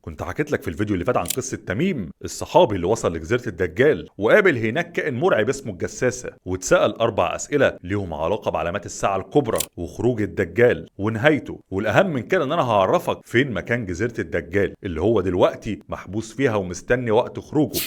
كنت حكيت لك في الفيديو اللي فات عن قصة تميم الصحابي اللي وصل لجزيرة الدجال وقابل هناك كائن مرعب اسمه الجساسة، واتسأل 4 أسئلة ليهم علاقة بعلامات الساعة الكبرى وخروج الدجال ونهايته، والأهم من كده إن أنا هعرفك فين مكان جزيرة الدجال اللي هو دلوقتي محبوس فيها ومستني وقت خروجه.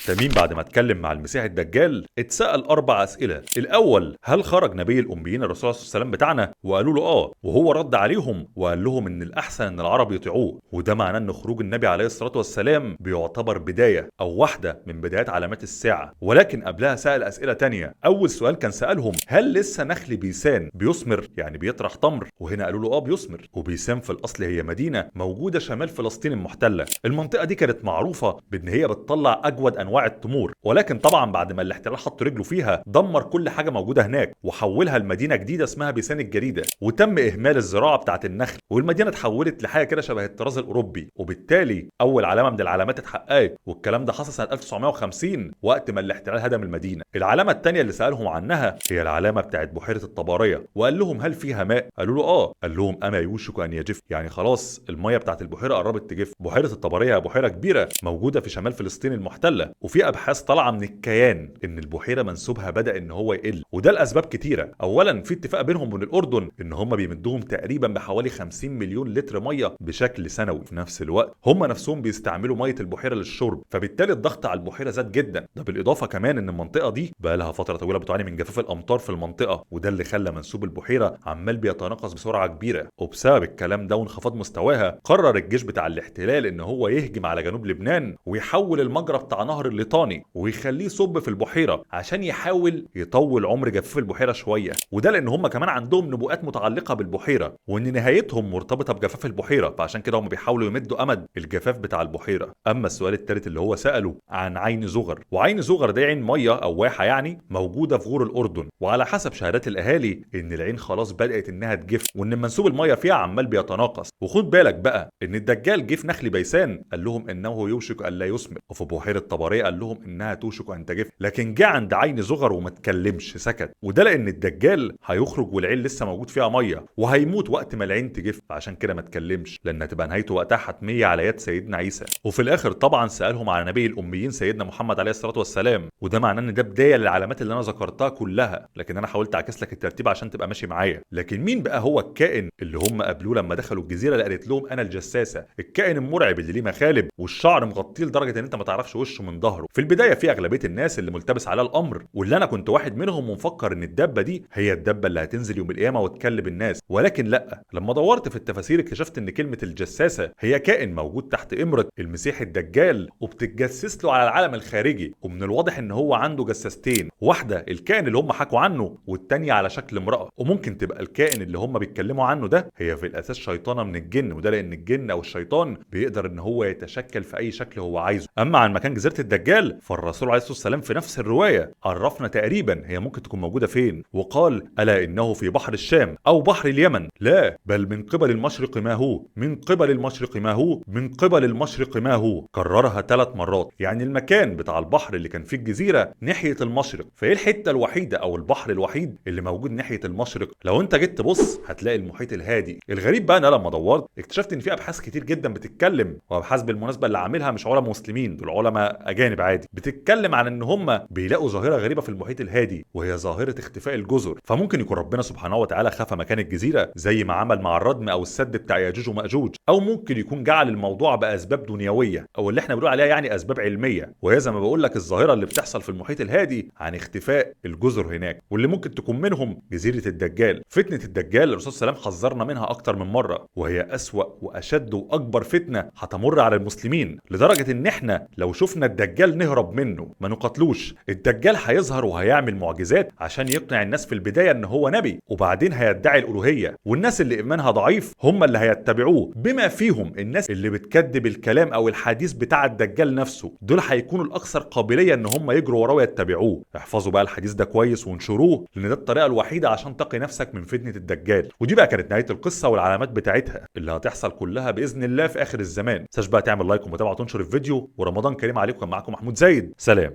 تميم بعد ما اتكلم مع المسيح الدجال اتسأل 4 أسئلة. الأول، هل خرج نبي الأميين الرسول صلى الله عليه وسلم بتاعنا؟ وقالوا له وهو رد عليهم وقال لهم إن الأحسن إن العرب يطيعوه، وده معناه إن خروج النبي عليه الصلاة والسلام بيعتبر بداية أو واحدة من بدايات علامات الساعة. ولكن قبلها سأل أسئلة تانية. أول سؤال كان سألهم، هل لسه نخل بيسان بيثمر يعني بيطرح تمر؟ وهنا قالوا له بيثمر. وبيسان في الأصل هي مدينة موجودة شمال فلسطين المحتلة. المنطقة دي كانت معروفة بإن هي بتطلع أجود أنواع التمور، ولكن طبعا بعد ما الاحتلال حط رجله فيها دمر كل حاجه موجوده هناك وحولها لمدينه جديده اسمها بيسان الجديده، وتم اهمال الزراعه بتاعه النخل، والمدينه اتحولت لحاجه كده شبه الطراز الاوروبي. وبالتالي اول علامه من العلامات اتحققت، والكلام ده حصل سنه 1950 وقت ما الاحتلال هدم المدينه. العلامه الثانيه اللي سالهم عنها هي العلامه بتاعه بحيره الطبريه، وقال لهم هل فيها ماء؟ قالوا له قال لهم اما يوشك ان يجف، يعني خلاص الميه بتاعه البحيره قربت تجف. بحيره الطبريه بحيره كبيره موجوده في شمال فلسطين المحتله، وفي ابحاث طالعه من الكيان ان البحيره منسوبها بدا ان هو يقل، وده لاسباب كتيره. اولا، في اتفاق بينهم وبين الاردن ان هم بيمدوهم تقريبا بحوالي 50 مليون لتر ميه بشكل سنوي. في نفس الوقت هم نفسهم بيستعملوا ميه البحيره للشرب، فبالتالي الضغط على البحيره زاد جدا. ده بالاضافه كمان ان المنطقه دي بقى لها فتره طويله بتعاني من جفاف الامطار في المنطقه، وده اللي خلى منسوب البحيره عمال بيتناقص بسرعه كبيره. وبسبب الكلام ده وانخفاض مستواها قرر الجيش بتاع الاحتلال ان هو يهجم على جنوب لبنان ويحول المجرى بتاع نهر الليطاني ويخليه يصب في البحيره عشان يحاول يطول عمر جفاف البحيره شويه. وده لان هم كمان عندهم نبوءات متعلقه بالبحيره وان نهايتهم مرتبطه بجفاف البحيره، فعشان كده هم بيحاولوا يمدوا امد الجفاف بتاع البحيره. اما السؤال الثالث اللي هو ساله عن عين زغر، وعين زغر دي عين ميه او واحه يعني موجوده في غور الاردن، وعلى حسب شهادات الاهالي ان العين خلاص بدات انها تجف وان منسوب الميه فيها عمال بيتناقص. وخد بالك بقى ان الدجال جه في نخل بيسان قال لهم انه يوشك ان لا يثمر، وفي بحيره طبريه قال لهم انها توشك ان تجف، لكن جه عند عين زغر وما اتكلمش، سكت. وده لان الدجال هيخرج والعين لسه موجود فيها ميه وهيموت وقت ما العين تجف، فعشان كده ما اتكلمش لان هتبقى نهايته وقتها حتميه على يد سيدنا عيسى. وفي الاخر طبعا سالهم على نبي الاميين سيدنا محمد عليه الصلاه والسلام، وده معناه ان ده بدايه للعلامات اللي انا ذكرتها كلها، لكن انا حاولت اعكس لك الترتيب عشان تبقى ماشي معايا. لكن مين بقى هو الكائن اللي هم قابلوه لما دخلوا الجزيره اللي قالت لهم انا الجساسه؟ الكائن المرعب اللي ليه مخالب والشعر مغطيه لدرجه ان انت ما تعرفش وشه من ظهره. في البدايه في اغلبيه الناس اللي ملتبس على الامر، واللي انا كنت واحد منهم ومفكر ان الدبه دي هي الدبه اللي هتنزل يوم القيامه وتكلم الناس، ولكن لا، لما دورت في التفاسير اكتشفت ان كلمه الجساسه هي كائن موجود تحت امره المسيح الدجال وبتتجسس له على العالم الخارجي. ومن الواضح ان هو عنده جساستين، واحده الكائن اللي هم حكوا عنه والتانيه على شكل امراه، وممكن تبقى الكائن اللي هم بيتكلموا عنه ده هي في الاساس شيطانه من الجن، وده لان الجن او الشيطان بيقدر ان هو يتشكل في اي شكل هو عايزه. اما عن مكان جزيره الدجال فالرسول عليه الصلاه والسلام في نفس الروايه عرفنا تقريبا هي ممكن تكون موجوده فين، وقال الا انه في بحر الشام او بحر اليمن، لا بل من قبل المشرق ما هو، من قبل المشرق ما هو، من قبل المشرق ما هو. كررها 3 مرات، يعني المكان بتاع البحر اللي كان فيه الجزيره ناحيه المشرق، فايه الحته الوحيده او البحر الوحيد اللي موجود ناحيه المشرق؟ لو انت جيت تبص هتلاقي المحيط الهادي. الغريب بقى انا لما دورت اكتشفت ان في ابحاث كتير جدا بتتكلم، وابحاث بالمناسبه اللي عاملها مش علماء مسلمين، دول علماء اجانب عادي، بتتكلم عن ان هم بيلاقوا ظاهره غريبه في المحيط الهادي وهي ظاهره اختفاء الجزر. فممكن يكون ربنا سبحانه وتعالى خفى مكان الجزيره زي ما عمل مع الردم او السد بتاع ياجوج وماجوج، او ممكن يكون جعل الموضوع باسباب دنيويه او اللي احنا بنقول عليها يعني اسباب علميه، وهي زي ما بقول لك الظاهره اللي بتحصل في المحيط الهادي عن اختفاء الجزر هناك، واللي ممكن تكون منهم جزيره الدجال. فتنه الدجال الرسول صلى الله عليه وسلم حذرنا منها اكتر من مره، وهي اسوا واشد واكبر فتنه هتمر على المسلمين، لدرجه ان احنا لو شفنا الدجال نهرب منه ما نقاتلوش. الدجال هيظهر وهيعمل معجزات عشان يقنع الناس في البدايه ان هو نبي، وبعدين هيدعي الالوهيه، والناس اللي ايمانها ضعيف هم اللي هيتبعوه، بما فيهم الناس اللي بتكذب الكلام او الحديث بتاع الدجال نفسه. دول هيكونوا الاكثر قابليه ان هم يجروا وراه ويتبعوه. احفظوا بقى الحديث ده كويس وانشروه، لان ده الطريقه الوحيده عشان تقي نفسك من فتنه الدجال. ودي بقى كانت نهايه القصه والعلامات بتاعتها اللي هتحصل كلها باذن الله في اخر الزمان. تنساش بقى تعمل لايك ومتابعه وتنشر الفيديو، ورمضان كريم عليكم. كان معاكم محمود زايد، سلام.